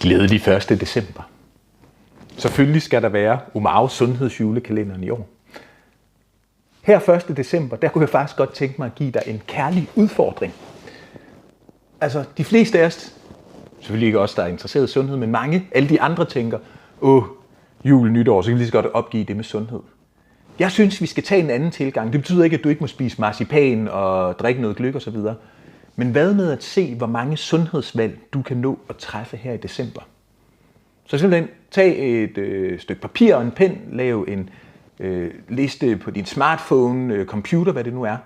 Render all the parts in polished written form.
Glædelig 1. december. Selvfølgelig skal der være Umao sundhedsjulekalenderen i år. Her 1. december, der kunne jeg faktisk godt tænke mig at give dig en kærlig udfordring. Altså, de fleste af os, selvfølgelig ikke os, der er interesseret i sundhed, men mange, alle de andre tænker, jul, nytår, så kan vi lige så godt opgive det med sundhed. Jeg synes, vi skal tage en anden tilgang. Det betyder ikke, at du ikke må spise marcipan og drikke noget gløgg osv. Men hvad med at se, hvor mange sundhedsvalg du kan nå at træffe her i december? Så simpelthen tag et stykke papir og en pen, lav en liste på din smartphone, computer, hvad det nu er.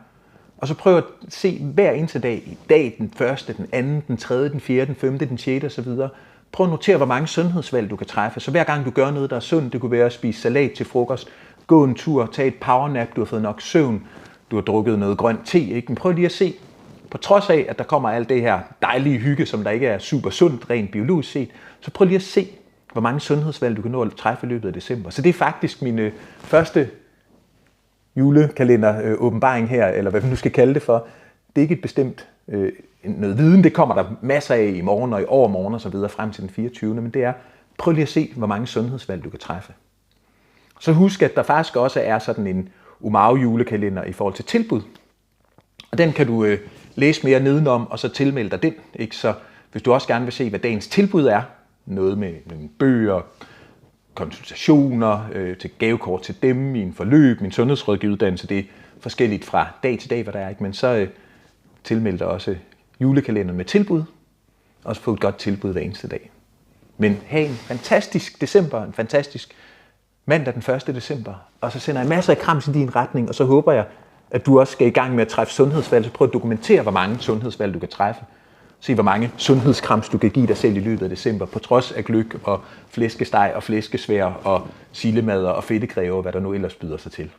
Og så prøv at se hver eneste dag, i dag den 1., den 2., den 3., den 4., den 5., den 6. osv. Prøv at notere, hvor mange sundhedsvalg du kan træffe. Så hver gang du gør noget, der er sundt, det kunne være at spise salat til frokost, gå en tur, tage et powernap, du har fået nok søvn, du har drukket noget grønt te, ikke? Men prøv lige at se, på trods af, at der kommer alt det her dejlige hygge, som der ikke er super sundt, rent biologisk set, så prøv lige at se, hvor mange sundhedsvalg du kan nå at træffe i løbet af december. Så det er faktisk min første julekalender åbenbaring her, eller hvad vi nu skal kalde det for. Det er ikke et bestemt noget viden, det kommer der masser af i morgen og i overmorgen og så videre frem til den 24. Men det er, prøv lige at se, hvor mange sundhedsvalg du kan træffe. Så husk, at der faktisk også er sådan en Umao julekalender i forhold til tilbud. Og den kan du læse mere nedenom, og så tilmelde dig den. Ikke? Så hvis du også gerne vil se, hvad dagens tilbud er, noget med bøger, konsultationer, til gavekort til dem, min forløb, min sundhedsrådgiveruddannelse, det er forskelligt fra dag til dag, hvad der er. Ikke? Men så tilmeld dig også julekalenderen med tilbud, og så få et godt tilbud hver eneste dag. Men have en fantastisk december, en fantastisk mandag den 1. december, og så sender jeg masser af krams i din retning, og så håber jeg, at du også skal i gang med at træffe sundhedsvalg, så prøv at dokumentere, hvor mange sundhedsvalg du kan træffe. Se, hvor mange sundhedskrams du kan give dig selv i løbet af december, på trods af gløgg og flæskesteg og flæskesvær og sildemad og fedtekræver, hvad der nu ellers byder sig til.